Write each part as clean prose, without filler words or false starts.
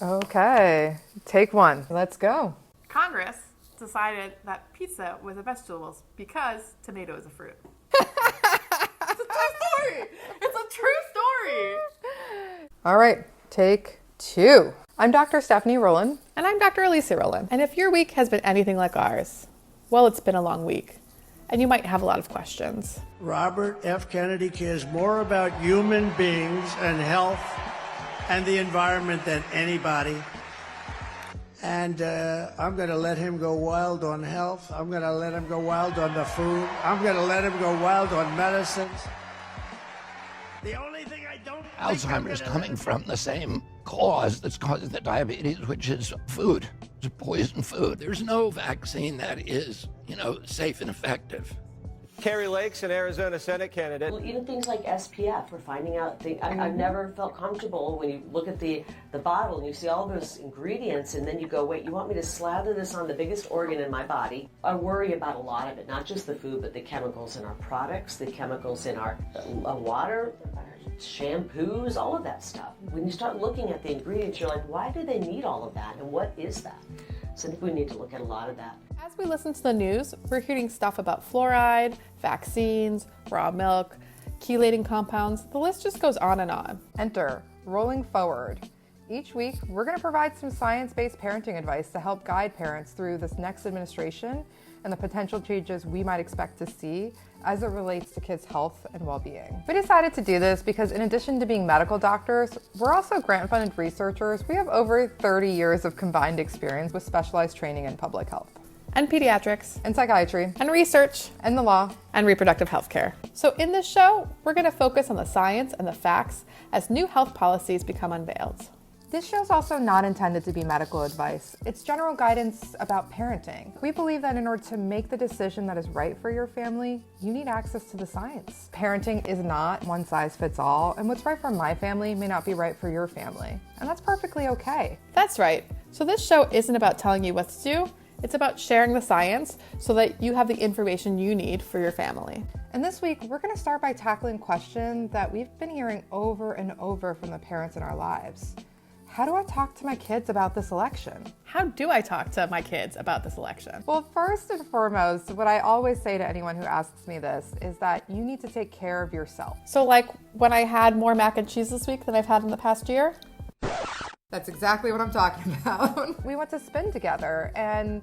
Okay, take one. Let's go. Congress decided that pizza was a vegetable because tomato is a fruit. It's a true story. It's a true story. All right, take two. I'm Dr. Stephanie Rolin. And I'm Dr. Alicia Rolin. And if your week has been anything like ours, well, it's been a long week. And you might have a lot of questions. Robert F. Kennedy cares more about human beings and health and the environment than anybody. And I'm going to let him go wild on health. I'm going to let him go wild on the food. I'm going to let him go wild on medicines. The only thing I don't Alzheimer's coming from the same cause that's causing the diabetes, which is food. It's poison food. There's no vaccine that is, safe and effective. Carrie Lake's an Arizona Senate candidate. Well, even things like SPF, we're finding out. I've never felt comfortable when you look at the bottle and you see all those ingredients and then you go, wait, you want me to slather this on the biggest organ in my body? I worry about a lot of it, not just the food, but the chemicals in our products, the chemicals in our water, shampoos, all of that stuff. When you start looking at the ingredients, you're like, why do they need all of that and what is that? So I think we need to look at a lot of that. As we listen to the news, we're hearing stuff about fluoride, vaccines, raw milk, chelating compounds. The list just goes on and on. Enter Rolling Forward. Each week, we're going to provide some science-based parenting advice to help guide parents through this next administration and the potential changes we might expect to see as it relates to kids' health and well-being. We decided to do this because in addition to being medical doctors, we're also grant-funded researchers. We have over 30 years of combined experience with specialized training in public health. And pediatrics. And psychiatry. And research. And the law. And reproductive health care. So in this show, we're going to focus on the science and the facts as new health policies become unveiled. This show's also not intended to be medical advice. It's general guidance about parenting. We believe that in order to make the decision that is right for your family, you need access to the science. Parenting is not one size fits all, and what's right for my family may not be right for your family. And that's perfectly okay. That's right. So this show isn't about telling you what to do. It's about sharing the science so that you have the information you need for your family. And this week, we're going to start by tackling a question that we've been hearing over and over from the parents in our lives. How do I talk to my kids about this election? How do I talk to my kids about this election? Well, first and foremost, what I always say to anyone who asks me this is that you need to take care of yourself. So like when I had more mac and cheese this week than I've had in the past year? That's exactly what I'm talking about. We went to spin together and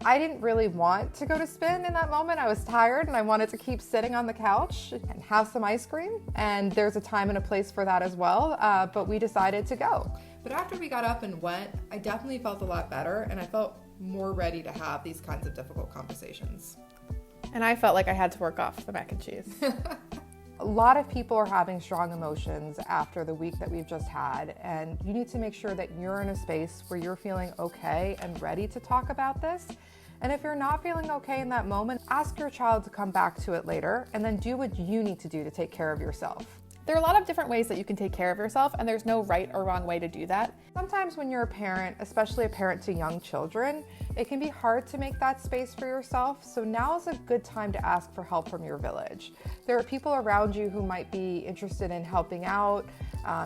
I didn't really want to go to spin in that moment. I was tired and I wanted to keep sitting on the couch and have some ice cream. And there's a time and a place for that as well, but we decided to go. But after we got up and went, I definitely felt a lot better and I felt more ready to have these kinds of difficult conversations. And I felt like I had to work off the mac and cheese. A lot of people are having strong emotions after the week that we've just had, and you need to make sure that you're in a space where you're feeling okay and ready to talk about this. And if you're not feeling okay in that moment, ask your child to come back to it later and then do what you need to do to take care of yourself. There are a lot of different ways that you can take care of yourself, and there's no right or wrong way to do that. Sometimes when you're a parent, especially a parent to young children, it can be hard to make that space for yourself. So now is a good time to ask for help from your village. There are people around you who might be interested in helping out,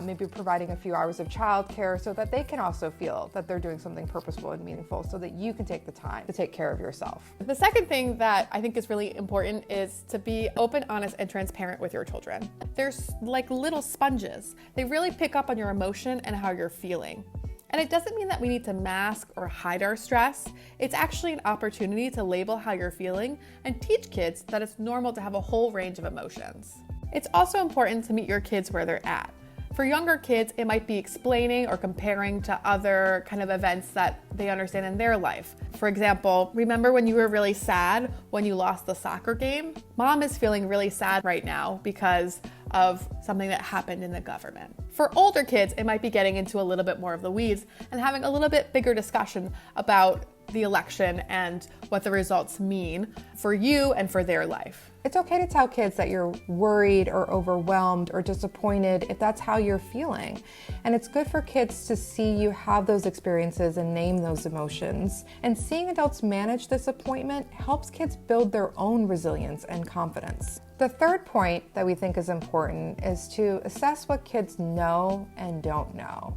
maybe providing a few hours of childcare so that they can also feel that they're doing something purposeful and meaningful so that you can take the time to take care of yourself. The second thing that I think is really important is to be open, honest, and transparent with your children. There's like little sponges. They really pick up on your emotion and how you're feeling. And it doesn't mean that we need to mask or hide our stress. It's actually an opportunity to label how you're feeling and teach kids that it's normal to have a whole range of emotions. It's also important to meet your kids where they're at. For younger kids, it might be explaining or comparing to other kind of events that they understand in their life. For example, remember when you were really sad when you lost the soccer game? Mom is feeling really sad right now because of something that happened in the government. For older kids, it might be getting into a little bit more of the weeds and having a little bit bigger discussion about the election and what the results mean for you and for their life. It's okay to tell kids that you're worried or overwhelmed or disappointed if that's how you're feeling. And it's good for kids to see you have those experiences and name those emotions. And seeing adults manage disappointment helps kids build their own resilience and confidence. The third point that we think is important is to assess what kids know and don't know.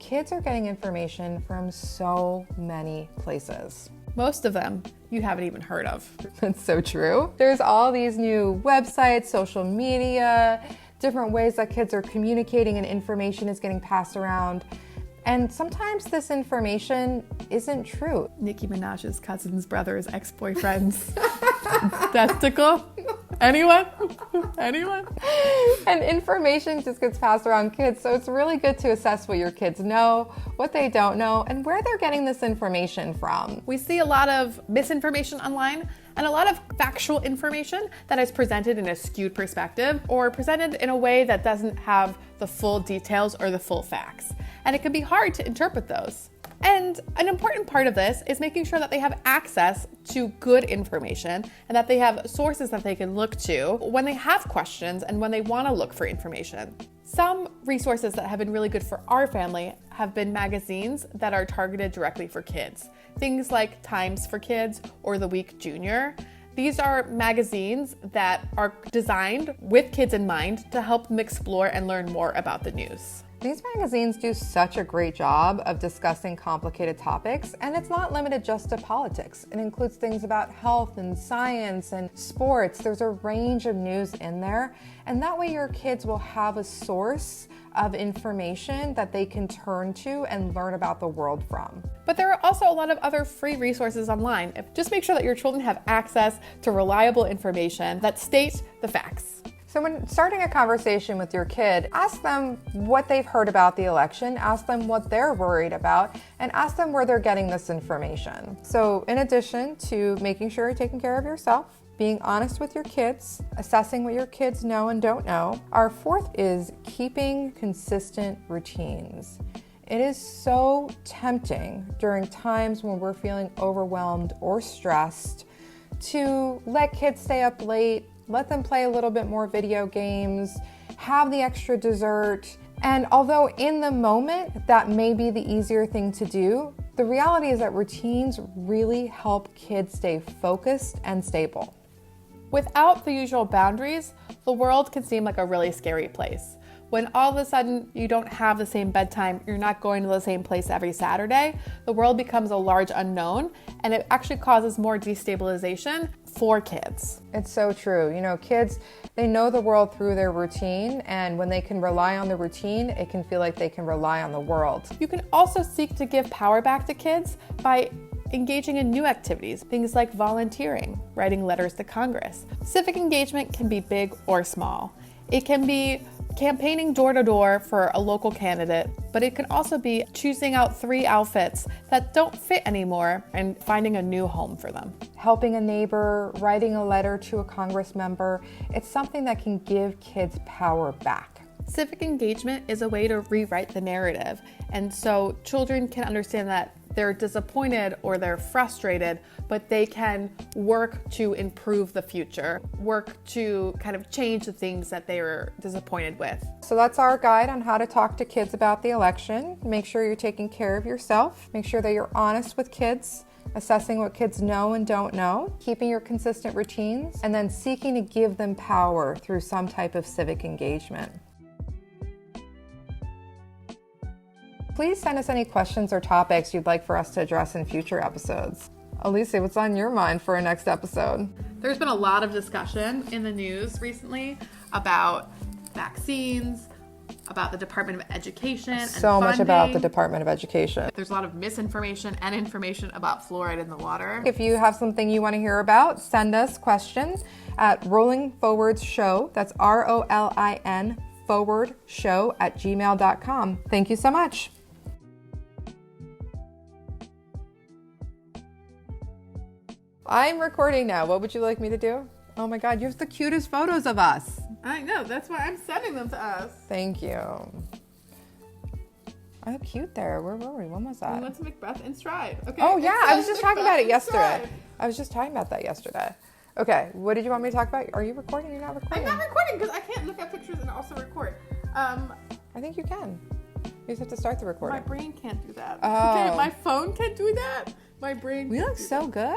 Kids are getting information from so many places. Most of them you haven't even heard of. That's so true. There's all these new websites, social media, different ways that kids are communicating and information is getting passed around. And sometimes this information isn't true. Nicki Minaj's cousin's brother's ex-boyfriend's testicle. Anyone? Anyone? And information just gets passed around kids, so it's really good to assess what your kids know, what they don't know, and where they're getting this information from. We see a lot of misinformation online and a lot of factual information that is presented in a skewed perspective or presented in a way that doesn't have the full details or the full facts. And it can be hard to interpret those. And an important part of this is making sure that they have access to good information and that they have sources that they can look to when they have questions and when they want to look for information. Some resources that have been really good for our family have been magazines that are targeted directly for kids. Things like Times for Kids or The Week Junior. These are magazines that are designed with kids in mind to help them explore and learn more about the news. These magazines do such a great job of discussing complicated topics, and it's not limited just to politics. It includes things about health and science and sports. There's a range of news in there, and that way your kids will have a source of information that they can turn to and learn about the world from. But there are also a lot of other free resources online. Just make sure that your children have access to reliable information that states the facts. So when starting a conversation with your kid, ask them what they've heard about the election, ask them what they're worried about, and ask them where they're getting this information. So in addition to making sure you're taking care of yourself, being honest with your kids, assessing what your kids know and don't know, our fourth is keeping consistent routines. It is so tempting during times when we're feeling overwhelmed or stressed to let kids stay up late, let them play a little bit more video games, have the extra dessert. And although in the moment that may be the easier thing to do, the reality is that routines really help kids stay focused and stable. Without the usual boundaries, the world can seem like a really scary place. When all of a sudden you don't have the same bedtime, you're not going to the same place every Saturday, the world becomes a large unknown, and it actually causes more destabilization for kids. It's so true. You know, kids, they know the world through their routine, and when they can rely on the routine, it can feel like they can rely on the world. You can also seek to give power back to kids by engaging in new activities, things like volunteering, writing letters to Congress. Civic engagement can be big or small. It can be campaigning door to door for a local candidate, but it can also be choosing out 3 outfits that don't fit anymore and finding a new home for them. Helping a neighbor, writing a letter to a Congress member, it's something that can give kids power back. Civic engagement is a way to rewrite the narrative, and so children can understand that they're disappointed or they're frustrated, but they can work to improve the future, work to kind of change the things that they were disappointed with. So that's our guide on how to talk to kids about the election. Make sure you're taking care of yourself. Make sure that you're honest with kids, assessing what kids know and don't know, keeping your consistent routines, and then seeking to give them power through some type of civic engagement. Please send us any questions or topics you'd like for us to address in future episodes. Alicia, what's on your mind for our next episode? There's been a lot of discussion in the news recently about vaccines, about the Department of Education and so much funding. about the Department of Education. There's a lot of misinformation and information about fluoride in the water. If you have something you want to hear about, send us questions at rollingforwardshow, that's ROLIN @gmail.com. Thank you so much. I'm recording now. What would you like me to do? Oh my God, you have the cutest photos of us. I know, that's why I'm sending them to us. Thank you. Oh, cute there. Where were we? When was that? We went to Macbeth in Stride. Okay. Oh yeah, I was just talking about it yesterday. Stride. I was just talking about that yesterday. Okay, what did you want me to talk about? Are you recording? You're not recording. I'm not recording because I can't look at pictures and also record. I think you can. You just have to start the recording. My brain can't do that. Oh. Okay, my phone can't do that. My brain. We look so good.